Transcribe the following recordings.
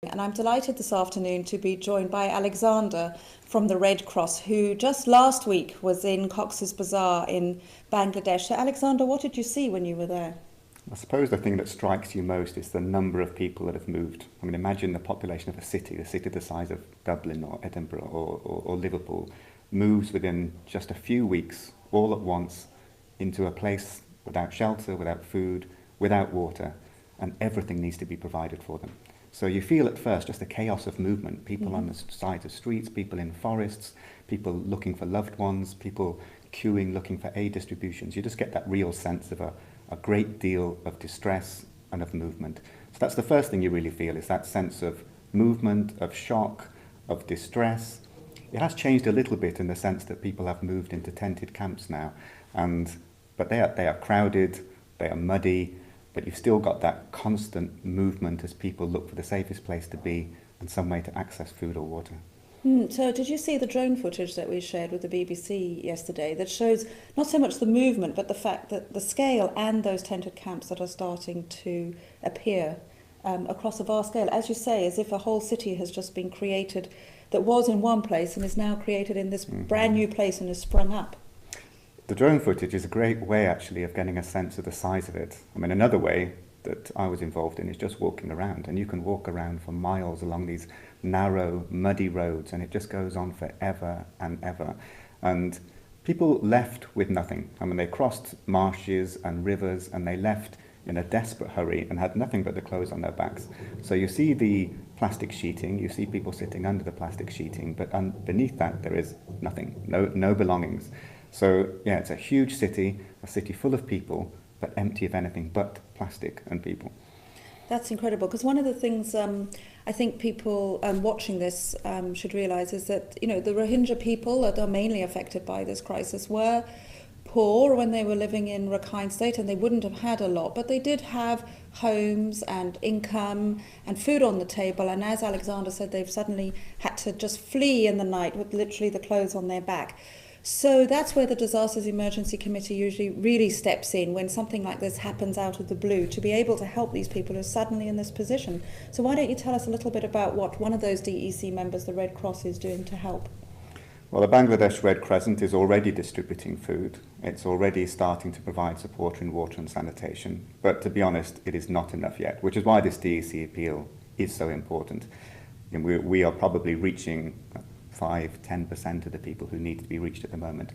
And I'm delighted this afternoon to be joined by Alexander from the Red Cross, who just last week was in Cox's Bazar in Bangladesh. So Alexander, what did you see when you were there? I suppose the thing that strikes you most is the number of people that have moved. I mean, imagine the population of a city the size of Dublin or Edinburgh or Liverpool, moves within just a few weeks, all at once, into a place without shelter, without food, without water, and everything needs to be provided for them. So you feel at first just the chaos of movement, people on the sides of streets, people in forests, people looking for loved ones, people queuing, looking for aid distributions. You just get that real sense of a great deal of distress and of movement. So that's the first thing you really feel, is that sense of movement, of shock, of distress. It has changed a little bit in the sense that people have moved into tented camps now, but they are crowded, they are muddy, but you've still got that constant movement as people look for the safest place to be and some way to access food or water. So did you see the drone footage that we shared with the BBC yesterday that shows not so much the movement but the fact that the scale and those tented camps that are starting to appear across a vast scale, as you say, as if a whole city has just been created that was in one place and is now created in this brand new place and has sprung up? The drone footage is a great way, actually, of getting a sense of the size of it. I mean, another way that I was involved in is just walking around, and you can walk around for miles along these narrow, muddy roads, and it just goes on forever and ever. And people left with nothing. I mean, they crossed marshes and rivers, and they left in a desperate hurry and had nothing but the clothes on their backs. So you see the plastic sheeting, you see people sitting under the plastic sheeting, but beneath that there is nothing, no belongings. So, yeah, it's a huge city, a city full of people, but empty of anything but plastic and people. That's incredible, because one of the things I think people watching this should realise is that, you know, the Rohingya people that are mainly affected by this crisis were poor when they were living in Rakhine State, and they wouldn't have had a lot, but they did have homes and income and food on the table. And as Alexander said, they've suddenly had to just flee in the night with literally the clothes on their back. So that's where the Disasters Emergency Committee usually really steps in when something like this happens out of the blue, to be able to help these people who are suddenly in this position. So why don't you tell us a little bit about what one of those DEC members, the Red Cross, is doing to help? Well, the Bangladesh Red Crescent is already distributing food. It's already starting to provide support in water and sanitation. But to be honest, it is not enough yet, which is why this DEC appeal is so important. And we are probably reaching 5-10% of the people who need to be reached at the moment.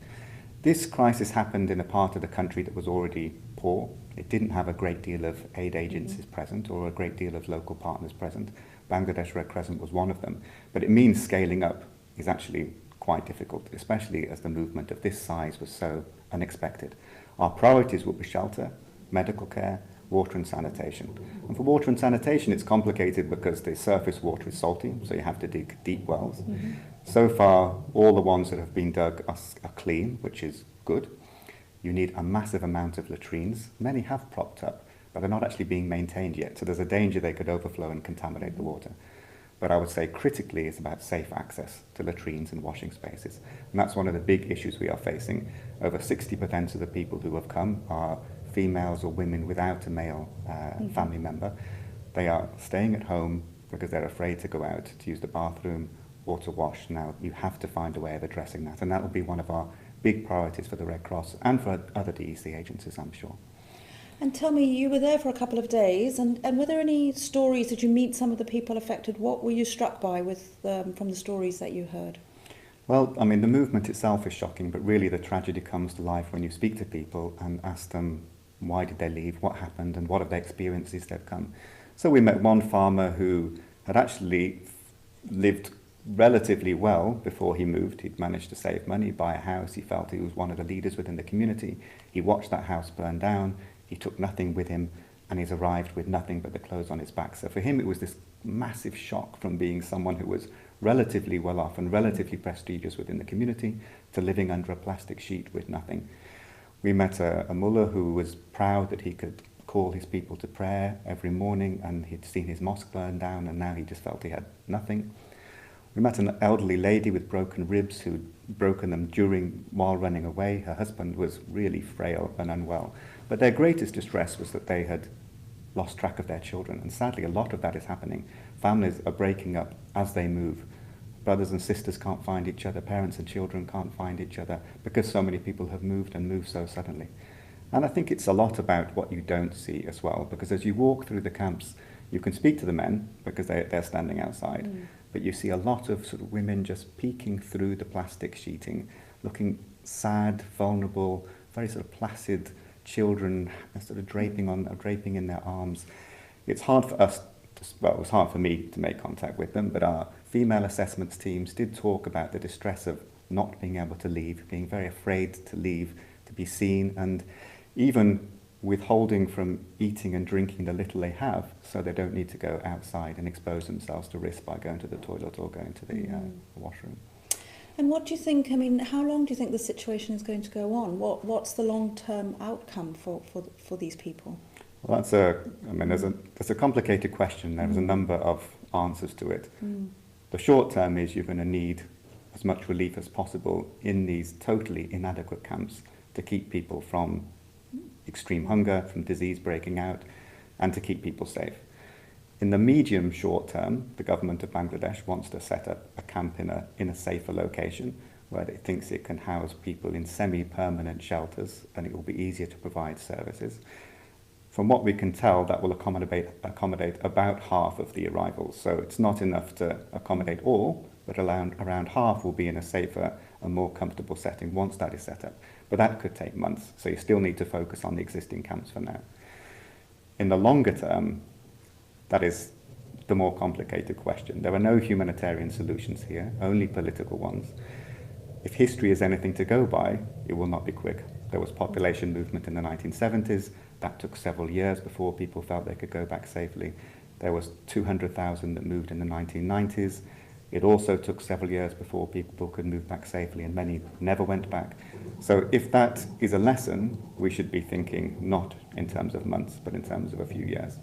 This crisis happened in a part of the country that was already poor. It didn't have a great deal of aid agencies present or a great deal of local partners present. Bangladesh Red Crescent was one of them. But it means scaling up is actually quite difficult, especially as the movement of this size was so unexpected. Our priorities will be shelter, medical care, water and sanitation. And for water and sanitation, it's complicated because the surface water is salty, so you have to dig deep wells. So far, all the ones that have been dug are clean, which is good. You need a massive amount of latrines. Many have propped up, but they're not actually being maintained yet, so there's a danger they could overflow and contaminate the water. But I would say critically it's about safe access to latrines and washing spaces. And that's one of the big issues we are facing. Over 60% of the people who have come are females or women without a male family member. They are staying at home because they're afraid to go out to use the bathroom or to wash. Now, you have to find a way of addressing that, and that will be one of our big priorities for the Red Cross and for other DEC agencies, I'm sure. And tell me, you were there for a couple of days, and were there any stories? Did you meet some of the people affected? What were you struck by from the stories that you heard? Well, I mean, the movement itself is shocking, but really the tragedy comes to life when you speak to people and ask them why did they leave, what happened, and what are the experiences they've come. So we met one farmer who had actually lived relatively well before he moved. He'd managed to save money, buy a house. He felt he was one of the leaders within the community. He watched that house burn down. He took nothing with him, and he's arrived with nothing but the clothes on his back. So for him, it was this massive shock from being someone who was relatively well off and relatively prestigious within the community to living under a plastic sheet with nothing. We met a mullah who was proud that he could call his people to prayer every morning, and he'd seen his mosque burn down, and now he just felt he had nothing. We met an elderly lady with broken ribs who'd broken them while running away. Her husband was really frail and unwell. But their greatest distress was that they had lost track of their children. And sadly, a lot of that is happening Families are breaking up as they move. Brothers and sisters can't find each other, parents and children can't find each other because so many people have moved and moved so suddenly. And I think it's a lot about what you don't see as well, because as you walk through the camps, you can speak to the men because they're standing outside, but you see a lot of sort of women just peeking through the plastic sheeting, looking sad, vulnerable, very sort of placid children, sort of draping in their arms. It's hard for us, it was hard for me to make contact with them, but our female assessments teams did talk about the distress of not being able to leave, being very afraid to leave, to be seen, and even withholding from eating and drinking the little they have so they don't need to go outside and expose themselves to risk by going to the toilet or going to the washroom. And what do you think, I mean, how long do you think the situation is going to go on? What's the long-term outcome for these people? Well, that's a complicated question. There's a number of answers to it. The short term is you're going to need as much relief as possible in these totally inadequate camps to keep people from extreme hunger, from disease breaking out, and to keep people safe. In the medium short term, the government of Bangladesh wants to set up a camp in a safer location where it thinks it can house people in semi-permanent shelters and it will be easier to provide services. From what we can tell, that will accommodate about half of the arrivals. So it's not enough to accommodate all, but around half will be in a safer and more comfortable setting once that is set up. But that could take months, so you still need to focus on the existing camps for now. In the longer term, that is the more complicated question. There are no humanitarian solutions here, only political ones. If history is anything to go by, it will not be quick. There was population movement in the 1970s. That took several years before people felt they could go back safely. There was 200,000 that moved in the 1990s. It also took several years before people could move back safely, and many never went back. So if that is a lesson, we should be thinking not in terms of months, but in terms of a few years.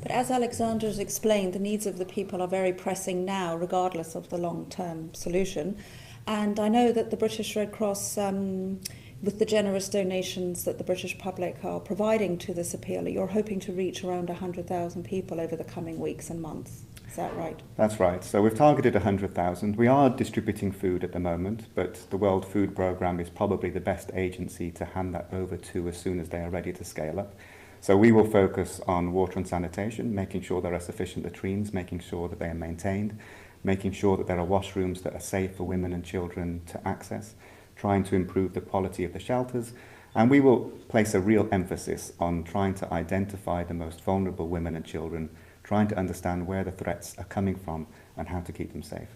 But as Alexander has explained, the needs of the people are very pressing now, regardless of the long-term solution. And I know that the British Red Cross, with the generous donations that the British public are providing to this appeal, you're hoping to reach around 100,000 people over the coming weeks and months. Is that right? That's right. So we've targeted 100,000. We are distributing food at the moment, but the World Food Programme is probably the best agency to hand that over to as soon as they are ready to scale up. So we will focus on water and sanitation, making sure there are sufficient latrines, making sure that they are maintained, making sure that there are washrooms that are safe for women and children to access, trying to improve the quality of the shelters, and we will place a real emphasis on trying to identify the most vulnerable women and children, trying to understand where the threats are coming from and how to keep them safe.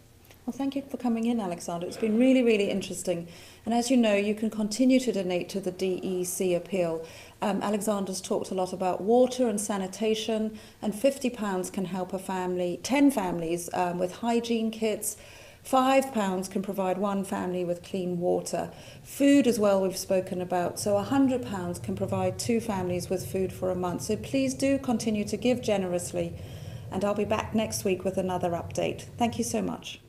Well, thank you for coming in, Alexander. It's been really, really interesting. And as you know, you can continue to donate to the DEC appeal. Alexander's talked a lot about water and sanitation, and £50 can help a family, 10 families with hygiene kits. £5 can provide one family with clean water. Food as well we've spoken about. So £100 can provide 2 families with food for a month. So please do continue to give generously. And I'll be back next week with another update. Thank you so much.